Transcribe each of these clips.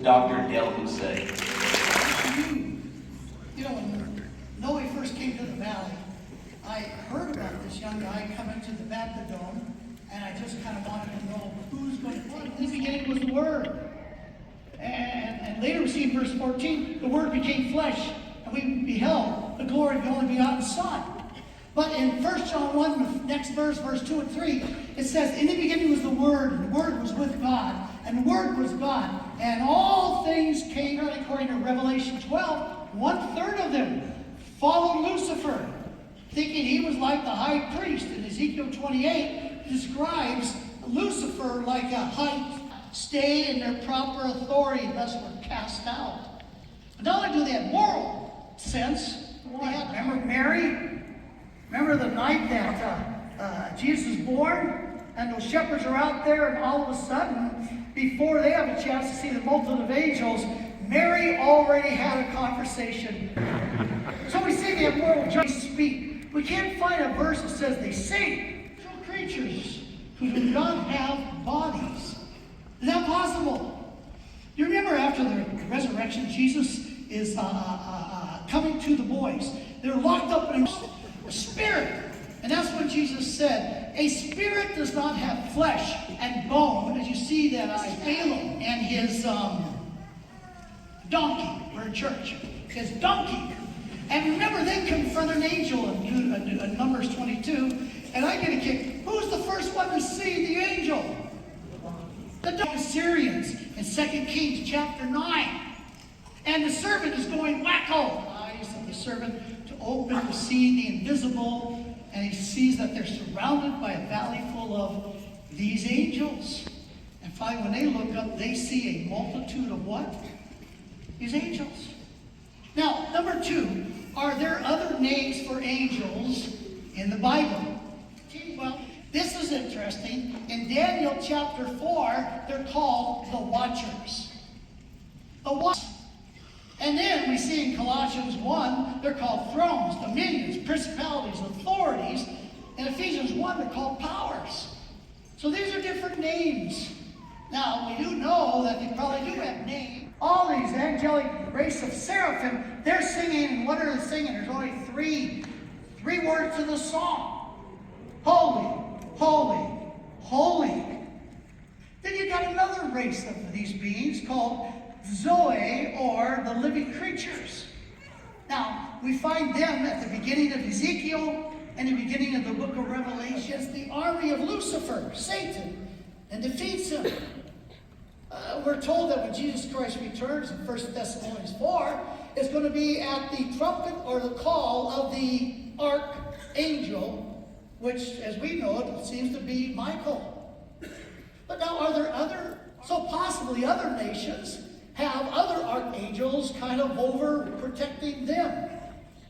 with Dr. Delhousaye. You know, when Noe first came to the valley, I heard about this young guy coming to the Baptidome, and I just kind of wanted to know who's going to what. In the beginning was the Word. And later we see in verse 14, the Word became flesh, and we beheld the glory of the only begotten Son. But in 1 John 1, the next verse, verse 2 and 3, it says, in the beginning was the Word, and the Word was with God, and the Word was God. And all things came, according to Revelation 12, 1/3 of them followed Lucifer, thinking he was like the high priest. And Ezekiel 28 describes Lucifer like a height, stay in their proper authority, thus were cast out. But not only do they have moral sense, they have, remember Mary? Remember the night that Jesus was born, and those shepherds are out there, and all of a sudden, before they have a chance to see the multitude of angels, Mary already had a conversation. So we see they have moral judgment to speak. We can't find a verse that says they sing. Little creatures who do not have bodies. Is that possible? You remember after the resurrection, Jesus is coming to the boys. They're locked up in a spirit. And that's when Jesus said, a spirit does not have flesh and bone, as you see that Balaam and his donkey. We're in church. His donkey. And remember, they confront an angel in Numbers 22. And I get a kick. Who's the first one to see the angel? The Assyrians in 2 Kings chapter 9. And the servant is going wacko. Eyes of the servant to open to see the invisible. And he sees that they're surrounded by a valley full of these angels. And finally, when they look up, they see a multitude of what? These angels. Now, number 2, are there other names for angels in the Bible? Well, this is interesting. In Daniel chapter 4, they're called the Watchers. The Watchers. And then we see in Colossians 1, they're called thrones, dominions, principalities, authorities. In Ephesians 1, they're called powers. So these are different names. Now, we do know that they probably do have names. All these angelic race of seraphim, they're singing. What are they singing? There's only three words to the song. Holy, holy, holy. Then you got another race of these beings called Zoe, or the living creatures. Now, we find them at the beginning of Ezekiel and the beginning of the book of Revelation as the army of Lucifer, Satan, and defeats him. We're told that when Jesus Christ returns in 1 Thessalonians 4, it's going to be at the trumpet or the call of the archangel, which, as we know it, seems to be Michael. But now, are there other, so possibly other nations have other archangels kind of over protecting them?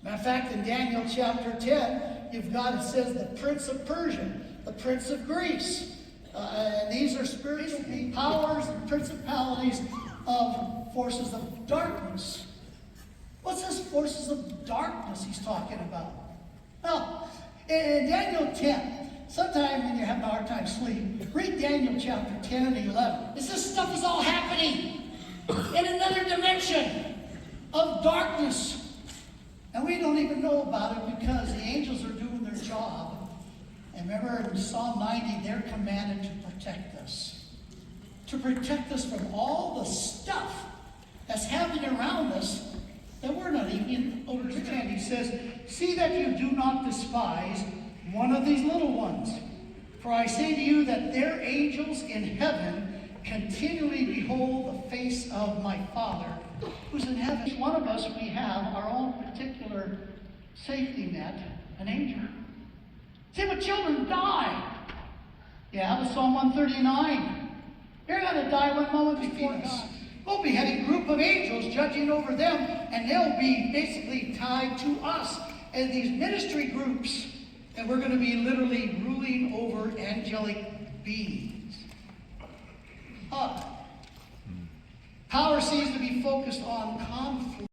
Matter of fact, in Daniel chapter 10, you've got, it says, the prince of Persia, the prince of Greece. And these are spiritual powers and principalities of forces of darkness. What's this forces of darkness he's talking about? Well, in Daniel 10, sometime when you're having a hard time sleeping, read Daniel chapter 10 and 11. This stuff is all happening in another dimension of darkness. And we don't even know about it because the angels are doing their job. And remember in Psalm 90, they're commanded to protect us. To protect us from all the stuff that's happening around us that we're not even understanding. He says, see that you do not despise one of these little ones. For I say to you that their angels in heaven continually behold the face of my Father who's in heaven. Each one of us, we have our own particular safety net, an angel. See, but children die. Yeah, the Psalm 139. They're going to die one moment before God. We'll be having a group of angels judging over them, and they'll be basically tied to us as these ministry groups. And we're going to be literally ruling over angelic beings. Power seems to be focused on conflict.